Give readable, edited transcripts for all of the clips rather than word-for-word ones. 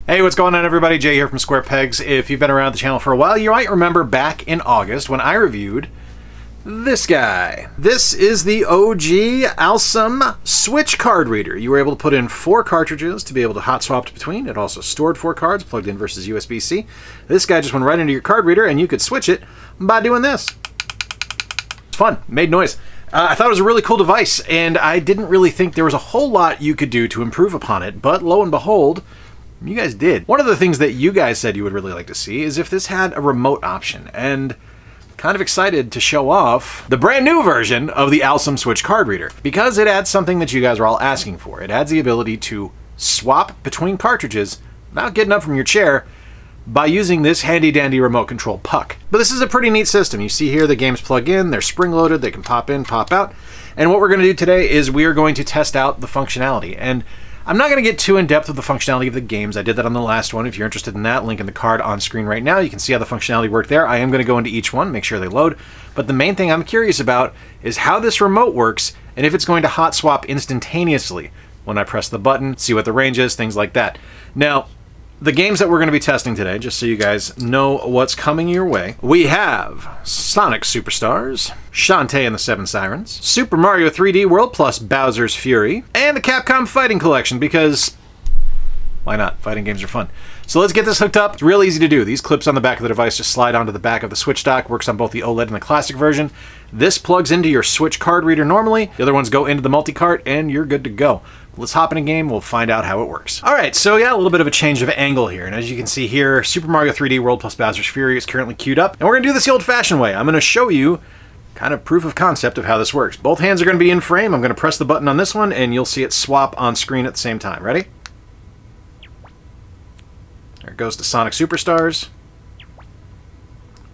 Hey, what's going on everybody? Jay here from Square Pegs. If you've been around the channel for a while, you might remember back in August when I reviewed this guy. This is the OG Alxum Switch card reader. You were able to put in 4 cartridges to be able to hot swap between. It also stored 4 cards, plugged in versus USB-C. This guy just went right into your card reader and you could switch it by doing this. It's fun, made noise. I thought it was a really cool device and I didn't really think there was a whole lot you could do to improve upon it, but lo and behold, you guys did. One of the things that you guys said you would really like to see is if this had a remote option, and kind of excited to show off the brand new version of the Alxum Switch card reader because it adds something that you guys are all asking for. It adds the ability to swap between cartridges without getting up from your chair by using this handy dandy remote control puck. But this is a pretty neat system. You see here the games plug in, they're spring loaded, they can pop in, pop out. And what we're going to do today is we are going to test out the functionality. And I'm not going to get too in-depth with the functionality of the games. I did that on the last one. If you're interested in that, link in the card on screen right now. You can see how the functionality worked there. I am going to go into each one, make sure they load. But the main thing I'm curious about is how this remote works and if it's going to hot swap instantaneously when I press the button, see what the range is, things like that. Now, the games that we're going to be testing today, just so you guys know what's coming your way, we have Sonic Superstars, Shantae and the 7 Sirens, Super Mario 3D World plus Bowser's Fury, and the Capcom Fighting Collection, because why not? Fighting games are fun. So let's get this hooked up. It's real easy to do. These clips on the back of the device just slide onto the back of the Switch dock. Works on both the OLED and the classic version. This plugs into your Switch card reader normally. The other ones go into the multi-cart, and you're good to go. Let's hop in a game, we'll find out how it works. Alright, so yeah, a little bit of a change of angle here, and as you can see here, Super Mario 3D World plus Bowser's Fury is currently queued up, and we're going to do this the old-fashioned way. I'm going to show you kind of proof of concept of how this works. Both hands are going to be in frame. I'm going to press the button on this one, and you'll see it swap on screen at the same time. Ready? There it goes to Sonic Superstars.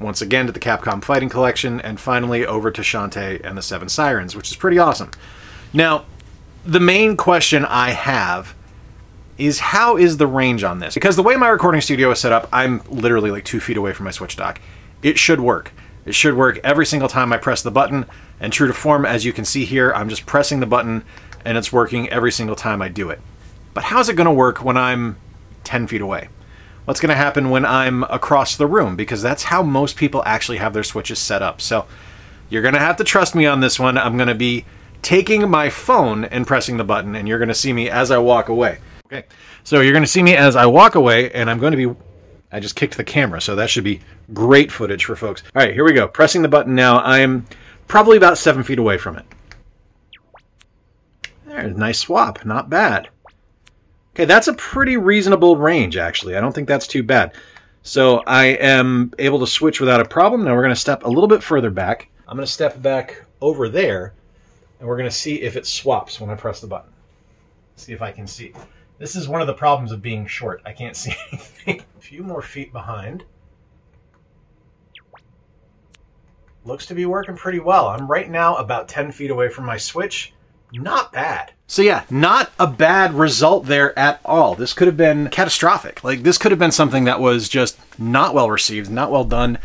Once again to the Capcom Fighting Collection, and finally over to Shantae and the 7 Sirens, which is pretty awesome. Now, the main question I have is how is the range on this? Because the way my recording studio is set up, I'm literally like 2 feet away from my Switch dock. It should work. It should work every single time I press the button, and true to form, as you can see here, I'm just pressing the button and it's working every single time I do it. But how's it going to work when I'm 10 feet away? What's going to happen when I'm across the room? Because that's how most people actually have their Switches set up. So you're going to have to trust me on this one. I'm going to be taking my phone and pressing the button, and you're going to see me as I walk away. Okay, so you're going to see me as I walk away, and I'm going to be... I just kicked the camera, so that should be great footage for folks. All right, here we go. Pressing the button now. I'm probably about 7 feet away from it. There's a nice swap. Not bad. Okay, that's a pretty reasonable range, actually. I don't think that's too bad. So I am able to switch without a problem. Now we're going to step a little bit further back. I'm going to step back over there, and we're going to see if it swaps when I press the button. See if I can see. This is one of the problems of being short. I can't see anything. A few more feet behind. Looks to be working pretty well. I'm right now about 10 feet away from my Switch. Not bad. So yeah, not a bad result there at all. This could have been catastrophic. Like, this could have been something that was just not well received, not well done.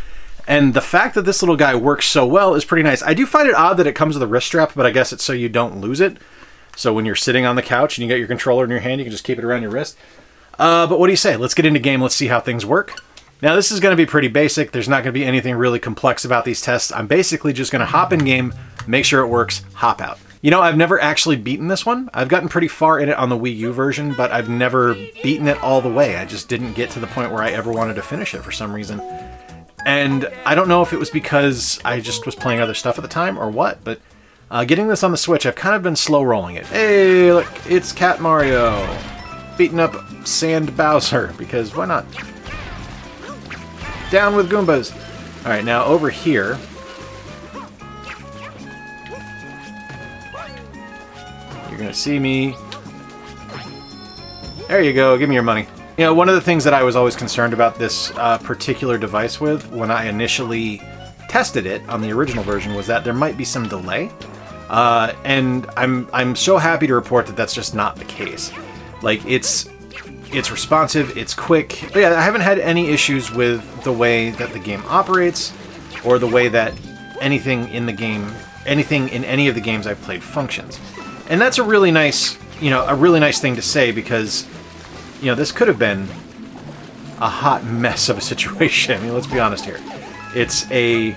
And the fact that this little guy works so well is pretty nice. I do find it odd that it comes with a wrist strap, but I guess it's so you don't lose it. So when you're sitting on the couch and you get your controller in your hand, you can just keep it around your wrist. But what do you say? Let's get into game. Let's see how things work. Now, this is going to be pretty basic. There's not going to be anything really complex about these tests. I'm basically just going to hop in game, make sure it works, hop out. You know, I've never actually beaten this one. I've gotten pretty far in it on the Wii U version, but I've never beaten it all the way. I just didn't get to the point where I ever wanted to finish it for some reason. And I don't know if it was because I just was playing other stuff at the time or what, but getting this on the Switch, I've kind of been slow rolling it. Hey, look, it's Cat Mario beating up Sand Bowser, because why not? Down with Goombas. All right, now over here, you're gonna see me. There you go, give me your money. You know, one of the things that I was always concerned about this particular device with when I initially tested it on the original version was that there might be some delay. And I'm so happy to report that that's just not the case. Like, it's responsive, it's quick. But yeah, I haven't had any issues with the way that the game operates or the way that anything in the game, anything in any of the games I've played functions. And that's a really nice, a really nice thing to say, because, this could have been a hot mess of a situation. I mean, let's be honest here. It's a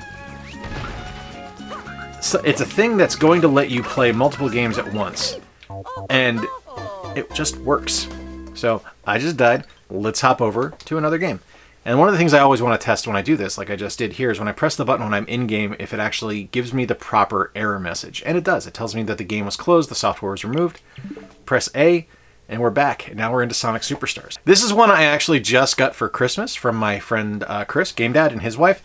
thing that's going to let you play multiple games at once, and it just works. So I just died. Let's hop over to another game. And one of the things I always want to test when I do this, like I just did here, is when I press the button when I'm in-game, if it actually gives me the proper error message. And it does. It tells me that the game was closed, the software was removed. Press A, and we're back. And now we're into Sonic Superstars. This is one I actually just got for Christmas from my friend Chris, Game Dad, and his wife.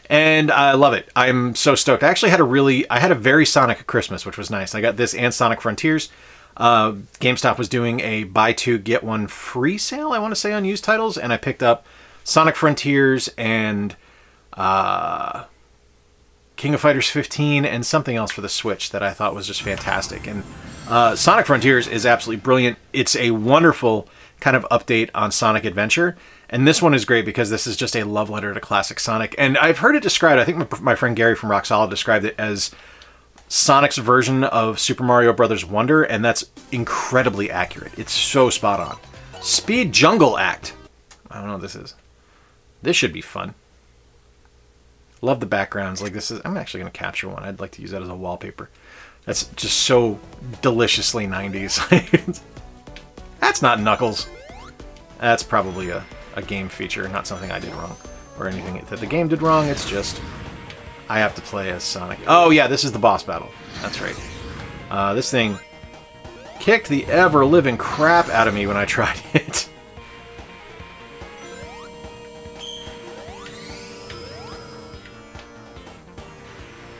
And I love it. I'm so stoked. I actually had a very Sonic Christmas, which was nice. I got this and Sonic Frontiers. GameStop was doing a buy two, get one free sale, I want to say, on used titles. And I picked up Sonic Frontiers and King of Fighters 15 and something else for the Switch that I thought was just fantastic. And Sonic Frontiers is absolutely brilliant. It's a wonderful kind of update on Sonic Adventure. And this one is great because this is just a love letter to classic Sonic. And I've heard it described, I think my friend Gary from Rock Solid described it as Sonic's version of Super Mario Bros. Wonder, and that's incredibly accurate. It's so spot on. Speed Jungle Act. I don't know what this is. This should be fun. Love the backgrounds. Like this is. I'm actually going to capture one. I'd like to use that as a wallpaper. That's just so deliciously 90s. That's not Knuckles. That's probably a game feature, not something I did wrong or anything that the game did wrong. It's just I have to play as Sonic. Oh yeah, this is the boss battle. That's right. This thing kicked the ever-living crap out of me when I tried it.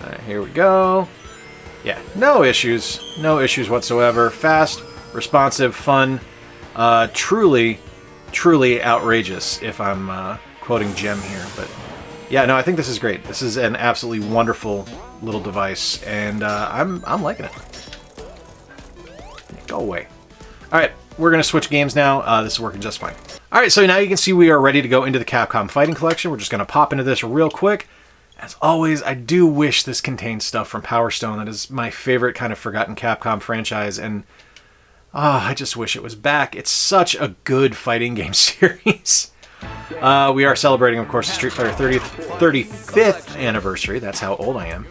Alright, here we go. Yeah, no issues. No issues whatsoever. Fast, responsive, fun. Truly outrageous, if I'm quoting Gem here. But yeah, no, I think this is great. This is an absolutely wonderful little device, and I'm liking it. Go away. All right, we're going to switch games now. This is working just fine. All right, so now you can see we are ready to go into the Capcom Fighting Collection. We're just going to pop into this real quick. As always, I do wish this contained stuff from Power Stone. That is my favorite kind of forgotten Capcom franchise, and I just wish it was back. It's such a good fighting game series. We are celebrating, of course, the Street Fighter 35th anniversary. That's how old I am.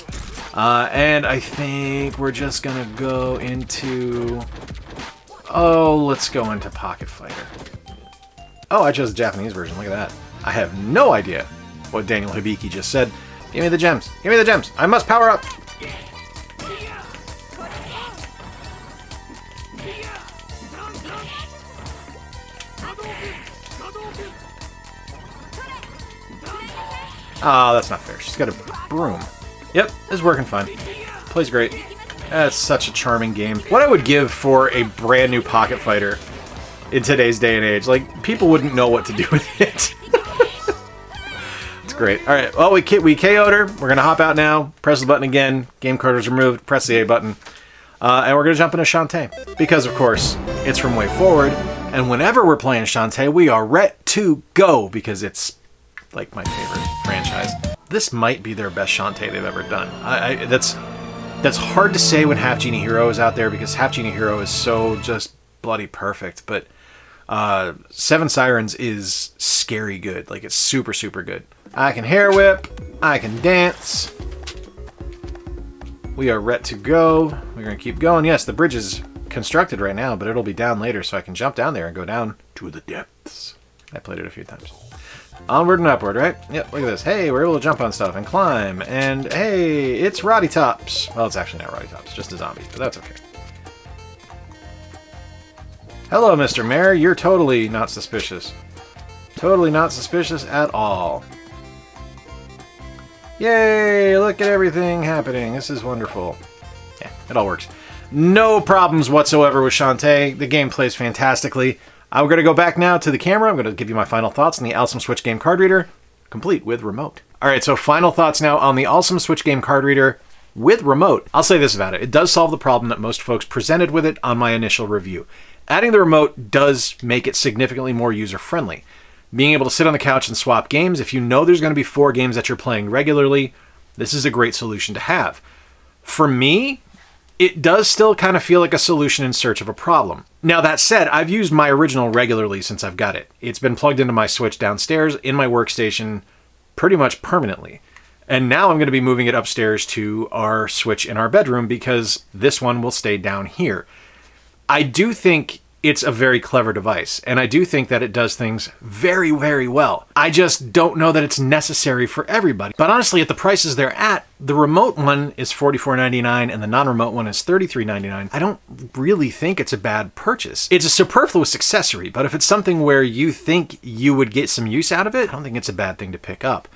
And I think we're just going to go into... Oh, let's go into Pocket Fighter. Oh, I chose the Japanese version. Look at that. I have no idea what Daniel Hibiki just said. Give me the gems. Give me the gems. I must power up. Oh, that's not fair. She's got a broom. Yep, it's working fine. Plays great. That's such a charming game. What I would give for a brand new Pocket Fighter in today's day and age. Like, people wouldn't know what to do with it. It's great. Alright, well, we KO'd her. We're going to hop out now. Press the button again. Game card is removed. Press the A button. And we're going to jump into Shantae. Because, of course, it's from Way Forward. And whenever we're playing Shantae, we are ready to go. Because it's like my favorite franchise. This might be their best Shantae they've ever done. That's hard to say when Half Genie Hero is out there, because Half Genie Hero is so just bloody perfect. But Seven Sirens is scary good. Like, it's super, super good. I can hair whip. I can dance. We are ready to go. We're going to keep going. Yes, the bridge is constructed right now, but it'll be down later, so I can jump down there and go down to the depths. I played it a few times. Onward and upward, right? Yep, look at this. Hey, we're able to jump on stuff and climb. And hey, it's Roddy Tops. Well, it's actually not Roddy Tops, just a zombie, but that's okay. Hello, Mr. Mayor. You're totally not suspicious. Totally not suspicious at all. Yay, look at everything happening. This is wonderful. Yeah, it all works. No problems whatsoever with Shantae. The game plays fantastically. We're going to go back now to the camera. I'm going to give you my final thoughts on the Alxum Switch Game Card Reader, complete with remote. Alright, so final thoughts now on the Alxum Switch Game Card Reader with remote. I'll say this about it. It does solve the problem that most folks presented with it on my initial review. Adding the remote does make it significantly more user-friendly. Being able to sit on the couch and swap games, if you know there's going to be 4 games that you're playing regularly, this is a great solution to have. For me, it does still kind of feel like a solution in search of a problem. Now that said, I've used my original regularly since I've got it. It's been plugged into my Switch downstairs in my workstation pretty much permanently. And now I'm going to be moving it upstairs to our Switch in our bedroom because this one will stay down here. I do think it's a very clever device, and I do think that it does things very, very well. I just don't know that it's necessary for everybody. But honestly, at the prices they're at, the remote one is $44.99 and the non-remote one is $33.99. I don't really think it's a bad purchase. It's a superfluous accessory, but if it's something where you think you would get some use out of it, I don't think it's a bad thing to pick up.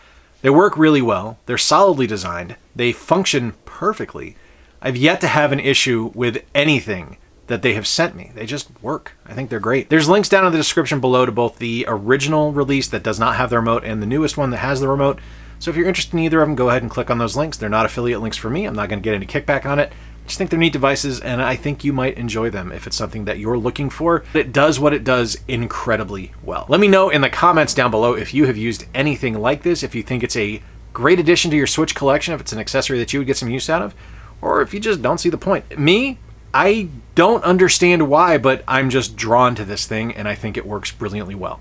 They work really well. They're solidly designed. They function perfectly. I've yet to have an issue with anything that they have sent me. They just work. I think they're great. There's links down in the description below to both the original release that does not have the remote and the newest one that has the remote. So if you're interested in either of them, go ahead and click on those links. They're not affiliate links for me. I'm not going to get any kickback on it. I just think they're neat devices, and I think you might enjoy them if it's something that you're looking for. It does what it does incredibly well. Let me know in the comments down below if you have used anything like this, if you think it's a great addition to your Switch collection, if it's an accessory that you would get some use out of, or if you just don't see the point. Me, I don't understand why, but I'm just drawn to this thing, and I think it works brilliantly well.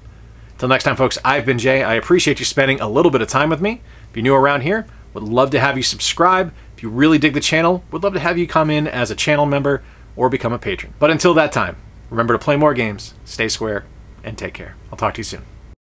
Till next time, folks, I've been Jay. I appreciate you spending a little bit of time with me. If you're new around here, would love to have you subscribe. If you really dig the channel, would love to have you come in as a channel member or become a patron. But until that time, remember to play more games, stay square, and take care. I'll talk to you soon.